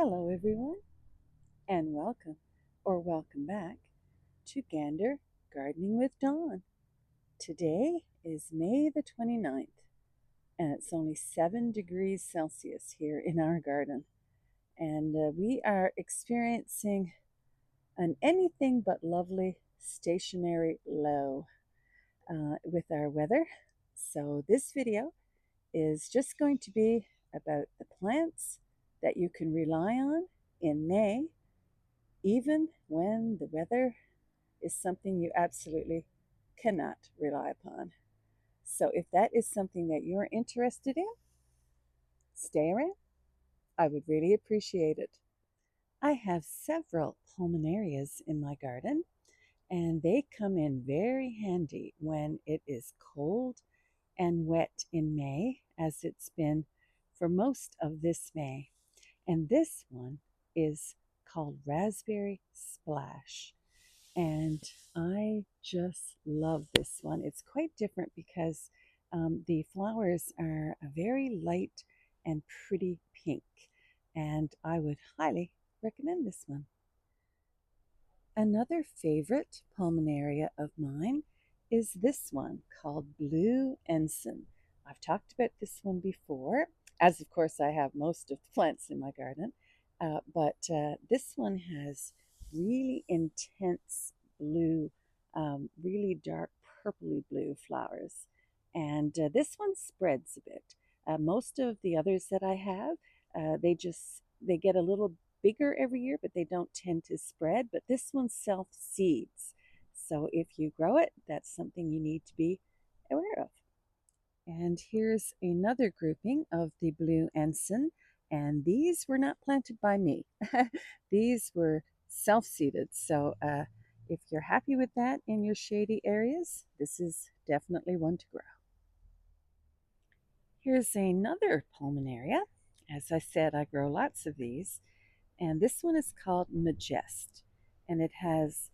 Hello, everyone, and welcome back to Gander Gardening with Dawn. Today is May the 29th, and it's only 7 degrees Celsius here in our garden. And we are experiencing an anything but lovely stationary low with our weather. So, this video is just going to be about the plants that you can rely on in May even when the weather is something you absolutely cannot rely upon. So, if that is something that you're interested in, stay around. I would really appreciate it. I have several pulmonarias in my garden, and they come in very handy when it is cold and wet in May, as it's been for most of this May. And this one is called Raspberry Splash. And I just love this one. It's quite different because the flowers are a very light and pretty pink, and I would highly recommend this one. Another favorite pulmonaria of mine is this one called Blue Ensign. I've talked about this one before, as of course I have most of the plants in my garden, but this one has really intense blue, really dark purpley blue flowers. And this one spreads a bit. Most of the others that I have, they get a little bigger every year, but they don't tend to spread. But this one self-seeds. So if you grow it, that's something you need to be aware of. And here's another grouping of the blue ensign. And these were not planted by me. These were self-seeded. So if you're happy with that in your shady areas, this is definitely one to grow. Here's another pulmonaria. As I said, I grow lots of these. And this one is called Majest. And it has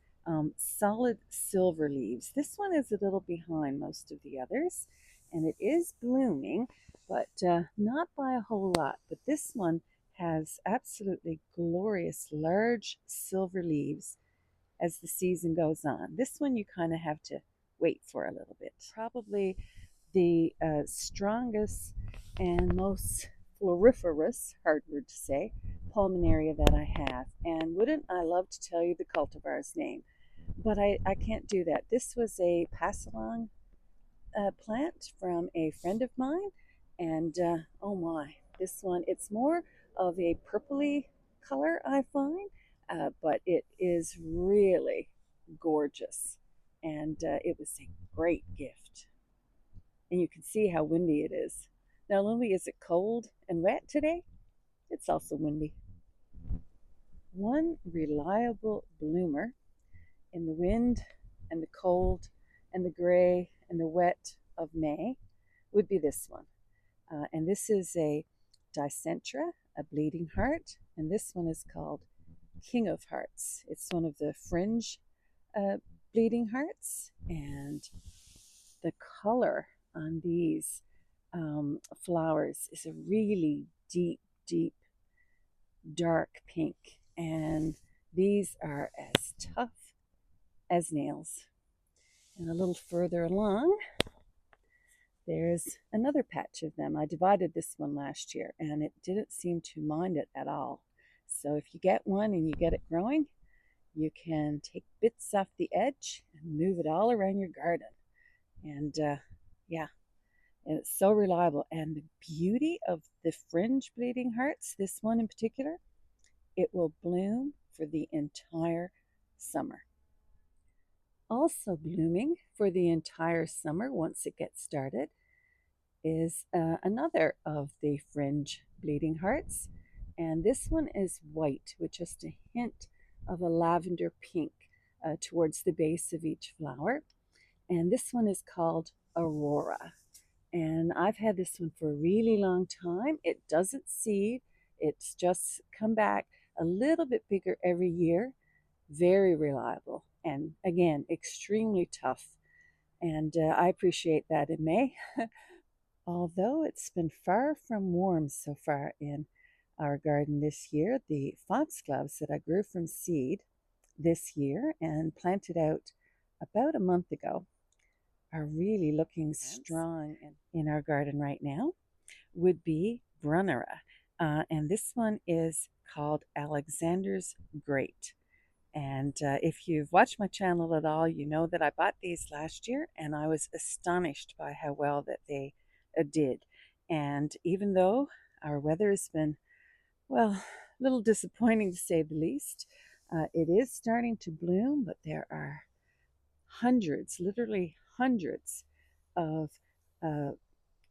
solid silver leaves. This one is a little behind most of the others. And it is blooming, but not by a whole lot. But this one has absolutely glorious large silver leaves as the season goes on. This one you kind of have to wait for a little bit. Probably the strongest and most floriferous, hard word to say, pulmonaria that I have. And wouldn't I love to tell you the cultivar's name? But I can't do that. This was a pass-along plant from a friend of mine. And oh my, this one, it's more of a purpley color, I find, but it is really gorgeous. And it was a great gift. And you can see how windy it is. Not only is it cold and wet today, it's also windy. One reliable bloomer in the wind and the cold and the gray and the wet of May would be this one. And this is a Dicentra, a bleeding heart, and this one is called King of Hearts. It's one of the fringe bleeding hearts, and the color on these flowers is a really deep, deep, dark pink, and these are as tough as nails. And a little further along, there's another patch of them. I divided this one last year, and it didn't seem to mind it at all. So if you get one and you get it growing, you can take bits off the edge and move it all around your garden. And yeah, and it's so reliable. And the beauty of the fringe bleeding hearts, this one in particular, it will bloom for the entire summer. Also blooming for the entire summer once it gets started is another of the fringe bleeding hearts. And this one is white with just a hint of a lavender pink towards the base of each flower. And this one is called Aurora. And I've had this one for a really long time. It doesn't seed. It's just come back a little bit bigger every year. Very reliable. And again, extremely tough. And I appreciate that in May. Although it's been far from warm so far in our garden this year. The foxgloves that I grew from seed this year and planted out about a month ago are really looking strong in our garden right now would be Brunnera. And this one is called Alexander's Great. And if you've watched my channel at all, you know that I bought these last year and I was astonished by how well that they did. And even though our weather has been, well, a little disappointing to say the least, it is starting to bloom, but there are hundreds, literally hundreds of uh,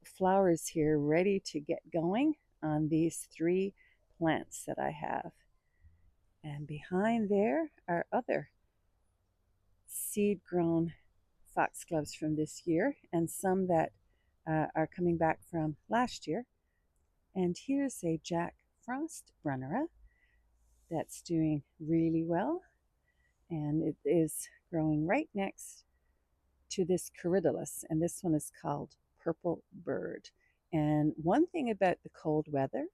flowers here ready to get going on these 3 plants that I have. And behind there are other seed grown foxgloves from this year and some that are coming back from last year. And here's a Jack Frost Brunnera that's doing really well, and it is growing right next to this corydalus, and this one is called Purple Bird. And one thing about the cold weather,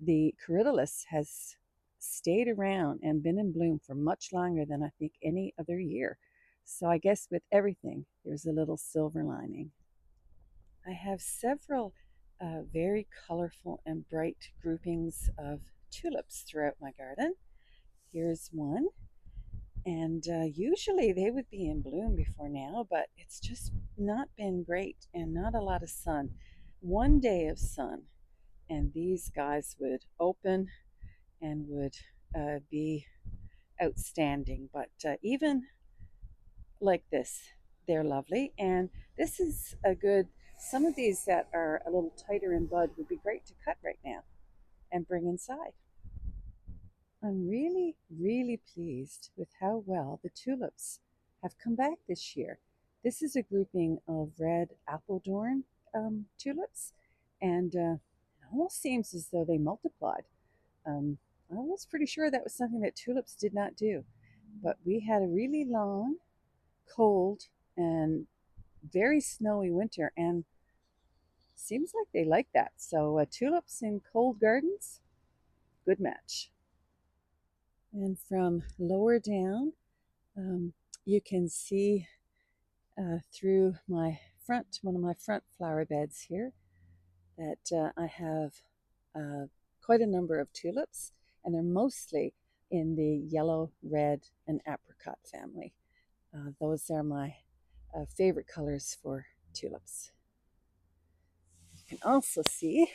the corydalus has stayed around and been in bloom for much longer than I think any other year. So I guess with everything, there's a little silver lining. I have several very colorful and bright groupings of tulips throughout my garden. Here's one. And usually they would be in bloom before now, but it's just not been great and not a lot of sun. One day of sun, and these guys would open and would be outstanding. But even like this, they're lovely. And this is a good, some of these that are a little tighter in bud would be great to cut right now and bring inside. I'm really, really pleased with how well the tulips have come back this year. This is a grouping of red Apeldoorn tulips, and it almost seems as though they multiplied. I was pretty sure that was something that tulips did not do, but we had a really long, cold, and very snowy winter, and seems like they like that. So tulips in cold gardens, good match. And from lower down, you can see through my front, one of my front flower beds here, that I have quite a number of tulips, and they're mostly in the yellow, red, and apricot family. Those are my favorite colors for tulips. You can also see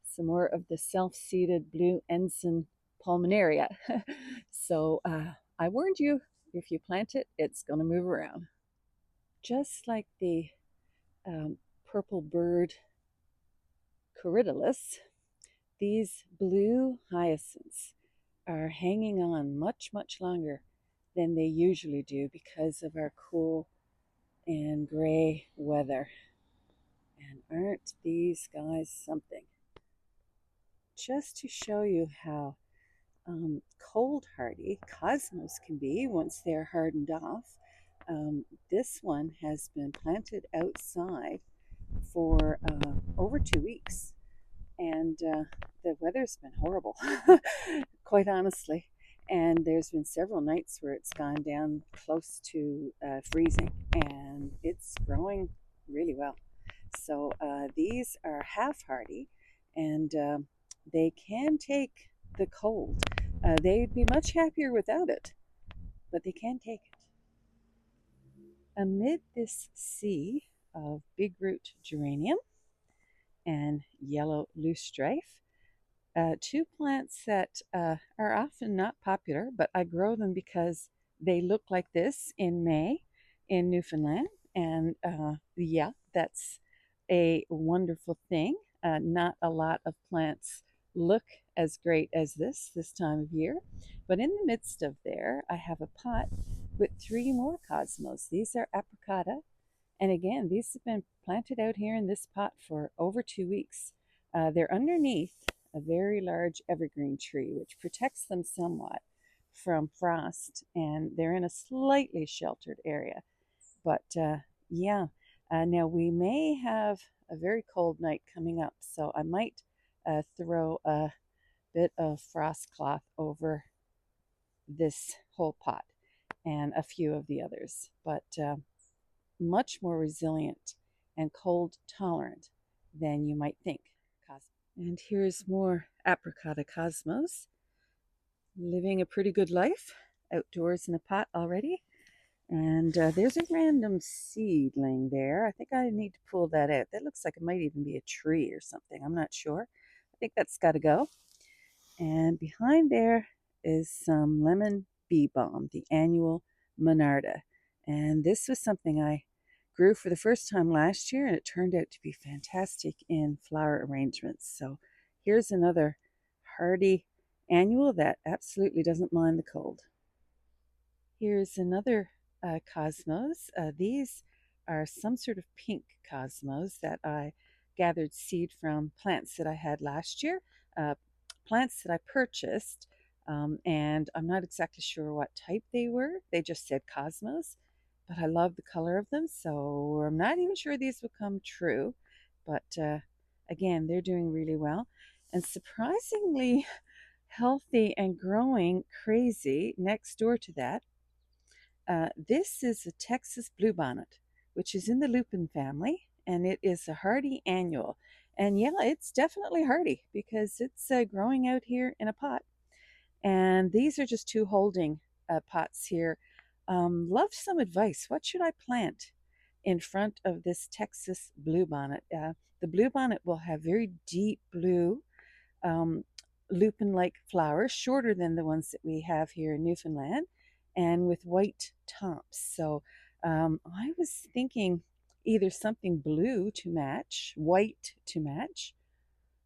some more of the self-seeded blue ensign pulmonaria. So I warned you, if you plant it, it's going to move around. Just like the purple bird corydalus, these blue hyacinths are hanging on much, much longer than they usually do because of our cool and gray weather. And aren't these guys something? Just to show you how cold hardy cosmos can be once they're hardened off, this one has been planted outside for over 2 weeks, and the weather's been horrible, quite honestly. And there's been several nights where it's gone down close to freezing, and it's growing really well. So these are half hardy, and they can take the cold. They'd be much happier without it, but they can take it. Amid this sea of big root geranium and yellow loosestrife, 2 plants that are often not popular, but I grow them because they look like this in May in Newfoundland. And yeah, that's a wonderful thing. Not a lot of plants look as great as this time of year. But in the midst of there, I have a pot with 3 more cosmos. These are apricota. And again, these have been planted out here in this pot for over 2 weeks. They're underneath a very large evergreen tree, which protects them somewhat from frost, and they're in a slightly sheltered area. But yeah, now we may have a very cold night coming up, so I might throw a bit of frost cloth over this whole pot and a few of the others, but much more resilient and cold tolerant than you might think. And here's more Apricota cosmos, living a pretty good life outdoors in a pot already. And there's a random seedling there. I think I need to pull that out. That looks like it might even be a tree or something. I'm not sure. I think that's got to go. And behind there is some lemon bee balm, the annual Monarda. And this was something I grew for the first time last year, and it turned out to be fantastic in flower arrangements. So here's another hardy annual that absolutely doesn't mind the cold. Here's another cosmos. These are some sort of pink cosmos that I gathered seed from plants that I had last year, uh, plants that I purchased, and I'm not exactly sure what type they were. They just said cosmos, but I love the color of them, so I'm not even sure these will come true. But again, they're doing really well and surprisingly healthy and growing crazy next door to that. This is a Texas bluebonnet, which is in the lupin family, and it is a hardy annual. And yeah, it's definitely hardy because it's growing out here in a pot. And these are just two holding pots here. Love some advice. What should I plant in front of this Texas bluebonnet? The bluebonnet will have very deep blue um, lupin-like flowers, shorter than the ones that we have here in Newfoundland, and with white tops. So I was thinking either something blue to match, white to match,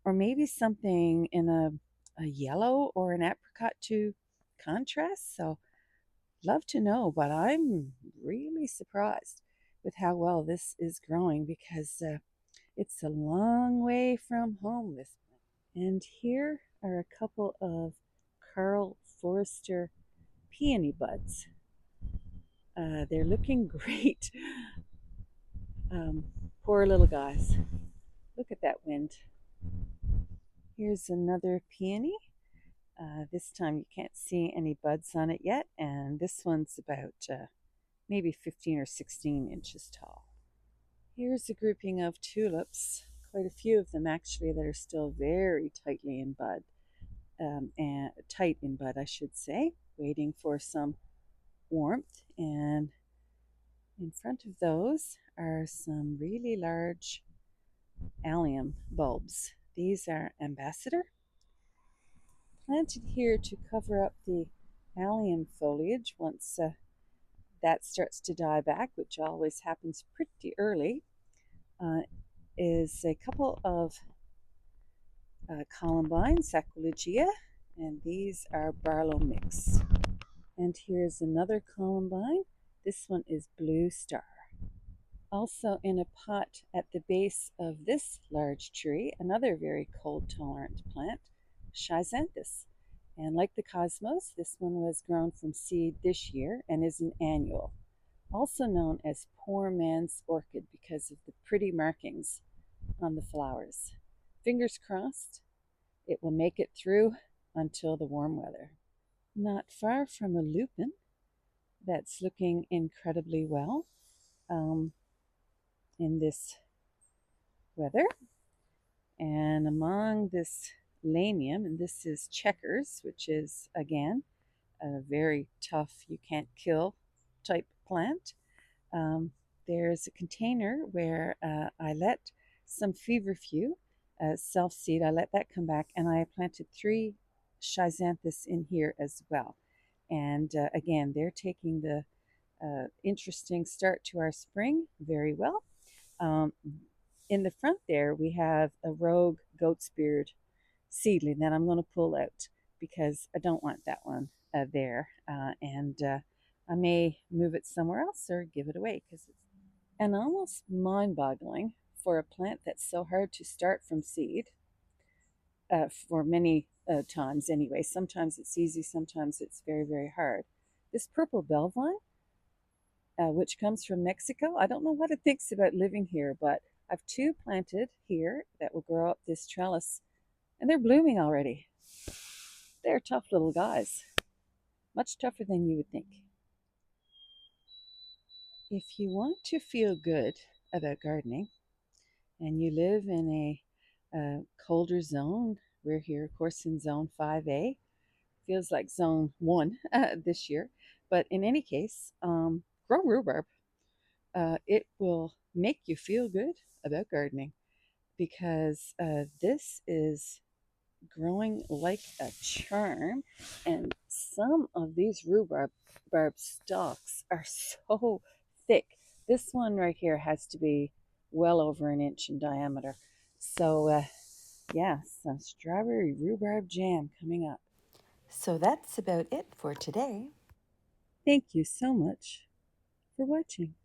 or maybe something in a yellow or an apricot to contrast. So love to know, but I'm really surprised with how well this is growing because it's a long way from home this month. And here are a couple of Carl Forrester peony buds. They're looking great. Poor little guys. Look at that wind. Here's another peony. This time you can't see any buds on it yet, and this one's about maybe 15 or 16 inches tall. Here's a grouping of tulips, quite a few of them actually that are still very tightly in bud, and tight in bud, I should say, waiting for some warmth. And in front of those are some really large allium bulbs. These are ambassador, planted here to cover up the allium foliage once that starts to die back, which always happens pretty early, is a couple of columbine, saccharolygia, and these are Barlow mix. And here's another columbine. This one is Blue Star. Also in a pot at the base of this large tree, another very cold tolerant plant, Schizanthus. And like the cosmos, this one was grown from seed this year and is an annual, also known as poor man's orchid because of the pretty markings on the flowers. Fingers crossed it will make it through until the warm weather. Not far from a lupin that's looking incredibly well in this weather. And among this lanium, and this is checkers, which is again a very tough, you can't kill type plant. There's a container where I let some feverfew self seed, I let that come back, and I planted 3 schizanthus in here as well. And again, they're taking the interesting start to our spring very well. In the front there, we have a rogue goat's beard seedling that I'm going to pull out because I don't want that one there. And I may move it somewhere else or give it away because it's and almost mind-boggling for a plant that's so hard to start from seed for many times anyway. Sometimes it's easy, sometimes it's very, very hard. This purple belvine, which comes from Mexico, I don't know what it thinks about living here, but I've 2 planted here that will grow up this trellis, and they're blooming already. they're tough little guys, much tougher than you would think. If you want to feel good about gardening and you live in a colder zone, we're here, of course, in zone 5A. Feels like zone 1 this year. But in any case, grow rhubarb. It will make you feel good about gardening because this is growing like a charm, and some of these rhubarb stalks are so thick. This one right here has to be well over an inch in diameter. So, yeah, some strawberry rhubarb jam coming up. So that's about it for today. Thank you so much for watching.